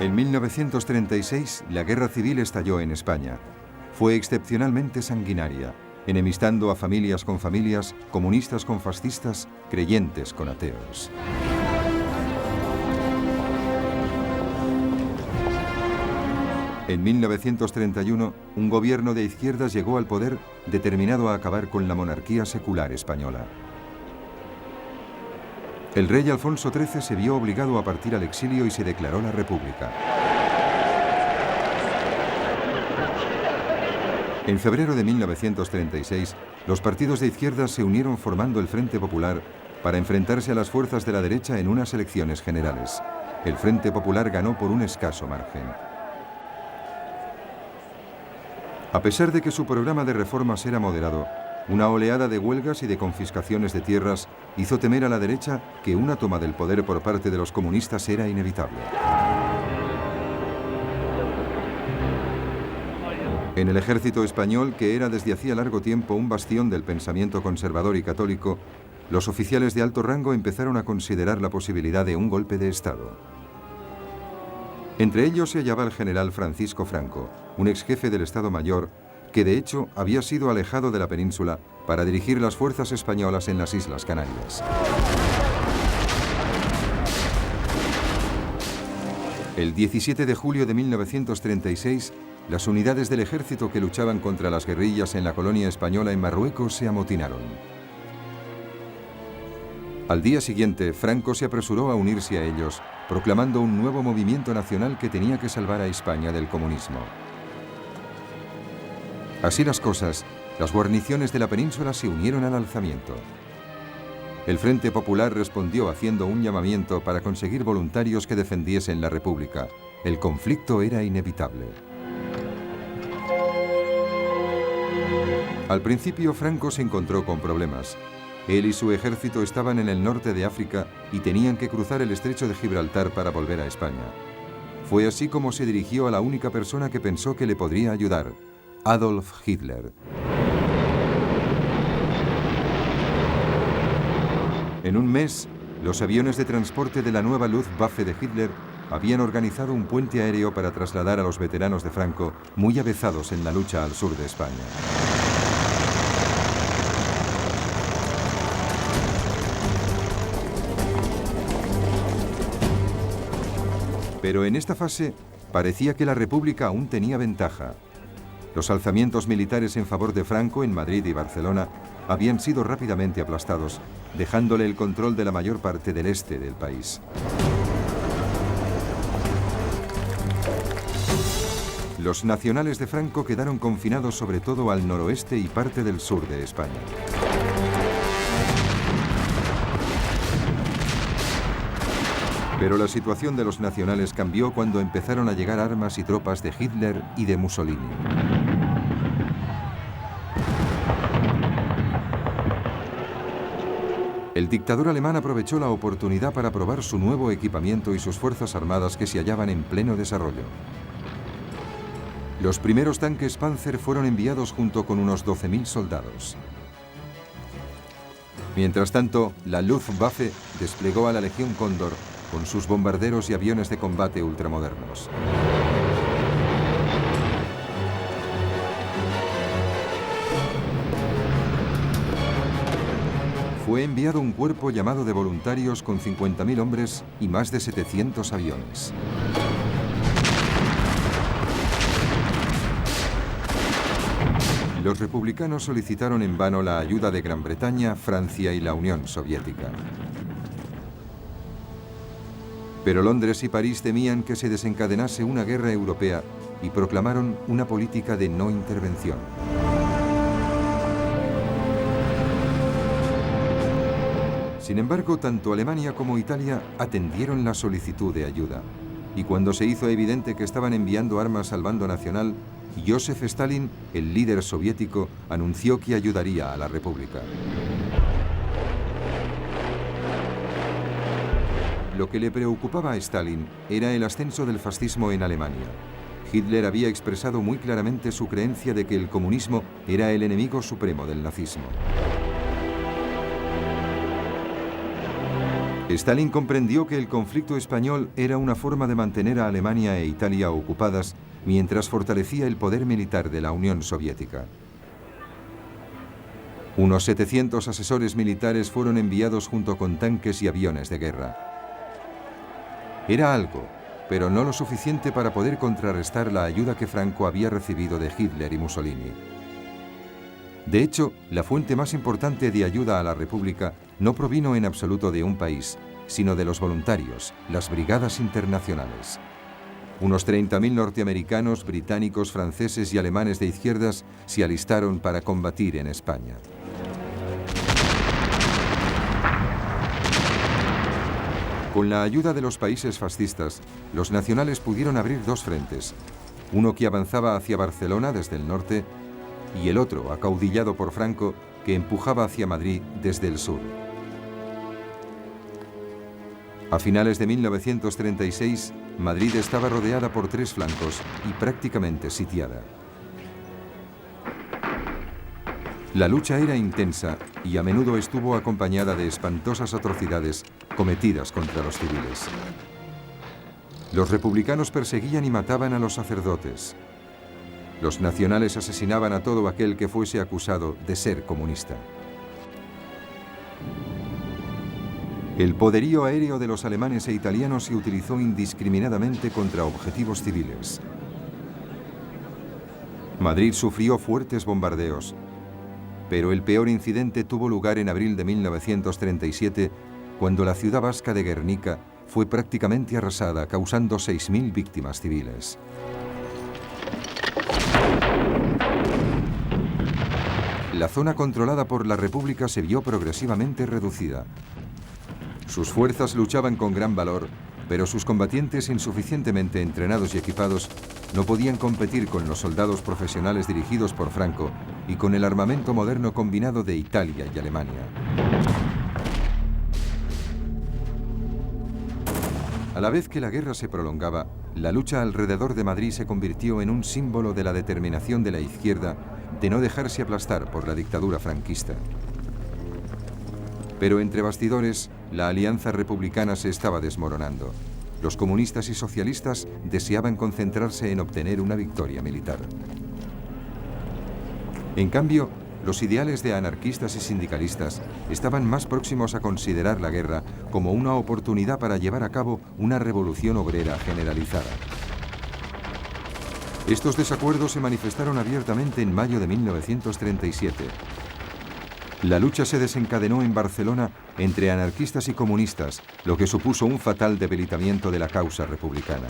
En 1936, la guerra civil estalló en España. Fue excepcionalmente sanguinaria, enemistando a familias con familias, comunistas con fascistas, creyentes con ateos. En 1931, un gobierno de izquierdas llegó al poder determinado a acabar con la monarquía secular española. El rey Alfonso XIII se vio obligado a partir al exilio y se declaró la República. En febrero de 1936, los partidos de izquierdas se unieron formando el Frente Popular para enfrentarse a las fuerzas de la derecha en unas elecciones generales. El Frente Popular ganó por un escaso margen. A pesar de que su programa de reformas era moderado, una oleada de huelgas y de confiscaciones de tierras hizo temer a la derecha que una toma del poder por parte de los comunistas era inevitable. En el ejército español, que era desde hacía largo tiempo un bastión del pensamiento conservador y católico, los oficiales de alto rango empezaron a considerar la posibilidad de un golpe de Estado. Entre ellos se hallaba el general Francisco Franco, un ex jefe del Estado Mayor, que de hecho había sido alejado de la península para dirigir las fuerzas españolas en las Islas Canarias. El 17 de julio de 1936, las unidades del ejército que luchaban contra las guerrillas en la colonia española en Marruecos se amotinaron. Al día siguiente, Franco se apresuró a unirse a ellos, proclamando un nuevo movimiento nacional que tenía que salvar a España del comunismo. Así las cosas, las guarniciones de la península se unieron al alzamiento. El Frente Popular respondió haciendo un llamamiento para conseguir voluntarios que defendiesen la República. El conflicto era inevitable. Al principio, Franco se encontró con problemas. Él y su ejército estaban en el norte de África y tenían que cruzar el estrecho de Gibraltar para volver a España. Fue así como se dirigió a la única persona que pensó que le podría ayudar: Adolf Hitler. En un mes, los aviones de transporte de la nueva Luftwaffe de Hitler habían organizado un puente aéreo para trasladar a los veteranos de Franco, muy avezados en la lucha al sur de España. Pero en esta fase, parecía que la República aún tenía ventaja. Los alzamientos militares en favor de Franco en Madrid y Barcelona habían sido rápidamente aplastados, dejándole el control de la mayor parte del este del país. Los nacionales de Franco quedaron confinados sobre todo al noroeste y parte del sur de España. Pero la situación de los nacionales cambió cuando empezaron a llegar armas y tropas de Hitler y de Mussolini. El dictador alemán aprovechó la oportunidad para probar su nuevo equipamiento y sus fuerzas armadas que se hallaban en pleno desarrollo. Los primeros tanques Panzer fueron enviados junto con unos 12.000 soldados. Mientras tanto, la Luftwaffe desplegó a la Legión Cóndor con sus bombarderos y aviones de combate ultramodernos. Fue enviado un cuerpo llamado de voluntarios con 50.000 hombres y más de 700 aviones. Los republicanos solicitaron en vano la ayuda de Gran Bretaña, Francia y la Unión Soviética. Pero Londres y París temían que se desencadenase una guerra europea y proclamaron una política de no intervención. Sin embargo, tanto Alemania como Italia atendieron la solicitud de ayuda. Y cuando se hizo evidente que estaban enviando armas al bando nacional, Joseph Stalin, el líder soviético, anunció que ayudaría a la República. Lo que le preocupaba a Stalin era el ascenso del fascismo en Alemania. Hitler había expresado muy claramente su creencia de que el comunismo era el enemigo supremo del nazismo. Stalin comprendió que el conflicto español era una forma de mantener a Alemania e Italia ocupadas mientras fortalecía el poder militar de la Unión Soviética. Unos 700 asesores militares fueron enviados junto con tanques y aviones de guerra. Era algo, pero no lo suficiente para poder contrarrestar la ayuda que Franco había recibido de Hitler y Mussolini. De hecho, la fuente más importante de ayuda a la República no provino en absoluto de un país, sino de los voluntarios, las brigadas internacionales. Unos 30.000 norteamericanos, británicos, franceses y alemanes de izquierdas se alistaron para combatir en España. Con la ayuda de los países fascistas, los nacionales pudieron abrir dos frentes, uno que avanzaba hacia Barcelona desde el norte y el otro, acaudillado por Franco, que empujaba hacia Madrid desde el sur. A finales de 1936, Madrid estaba rodeada por tres flancos y prácticamente sitiada. La lucha era intensa y a menudo estuvo acompañada de espantosas atrocidades cometidas contra los civiles. Los republicanos perseguían y mataban a los sacerdotes. Los nacionales asesinaban a todo aquel que fuese acusado de ser comunista. El poderío aéreo de los alemanes e italianos se utilizó indiscriminadamente contra objetivos civiles. Madrid sufrió fuertes bombardeos, pero el peor incidente tuvo lugar en abril de 1937, cuando la ciudad vasca de Guernica fue prácticamente arrasada, causando 6.000 víctimas civiles. La zona controlada por la República se vio progresivamente reducida. Sus fuerzas luchaban con gran valor, pero sus combatientes insuficientemente entrenados y equipados no podían competir con los soldados profesionales dirigidos por Franco y con el armamento moderno combinado de Italia y Alemania. A la vez que la guerra se prolongaba, la lucha alrededor de Madrid se convirtió en un símbolo de la determinación de la izquierda de no dejarse aplastar por la dictadura franquista. Pero entre bastidores, la alianza republicana se estaba desmoronando. Los comunistas y socialistas deseaban concentrarse en obtener una victoria militar. En cambio, los ideales de anarquistas y sindicalistas estaban más próximos a considerar la guerra como una oportunidad para llevar a cabo una revolución obrera generalizada. Estos desacuerdos se manifestaron abiertamente en mayo de 1937. La lucha se desencadenó en Barcelona entre anarquistas y comunistas, lo que supuso un fatal debilitamiento de la causa republicana.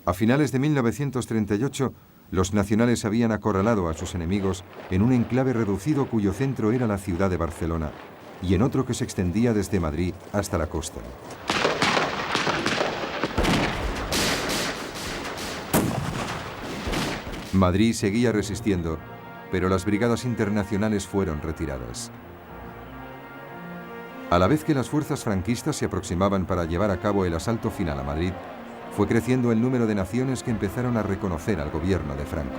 A finales de 1938, los nacionales habían acorralado a sus enemigos en un enclave reducido cuyo centro era la ciudad de Barcelona y en otro que se extendía desde Madrid hasta la costa. Madrid seguía resistiendo, pero las brigadas internacionales fueron retiradas. A la vez que las fuerzas franquistas se aproximaban para llevar a cabo el asalto final a Madrid, fue creciendo el número de naciones que empezaron a reconocer al gobierno de Franco.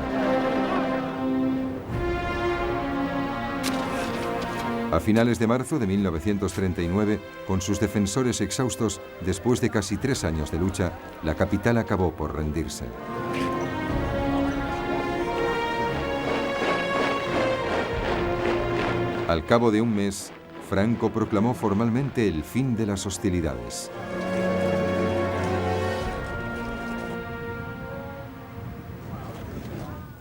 A finales de marzo de 1939, con sus defensores exhaustos, después de casi 3 años de lucha, la capital acabó por rendirse. Al cabo de un mes, Franco proclamó formalmente el fin de las hostilidades.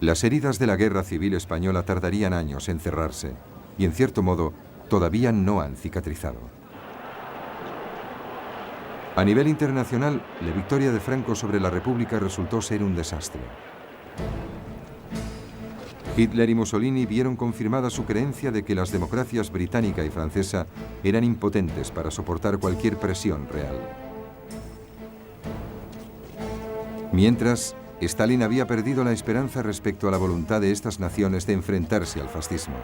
Las heridas de la Guerra Civil Española tardarían años en cerrarse y, en cierto modo, todavía no han cicatrizado. A nivel internacional, la victoria de Franco sobre la República resultó ser un desastre. Hitler y Mussolini vieron confirmada su creencia de que las democracias británica y francesa eran impotentes para soportar cualquier presión real. Mientras, Stalin había perdido la esperanza respecto a la voluntad de estas naciones de enfrentarse al fascismo.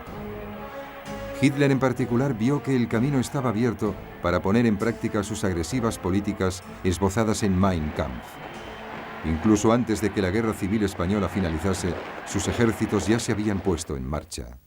Hitler en particular vio que el camino estaba abierto para poner en práctica sus agresivas políticas esbozadas en Mein Kampf. Incluso antes de que la Guerra Civil Española finalizase, sus ejércitos ya se habían puesto en marcha.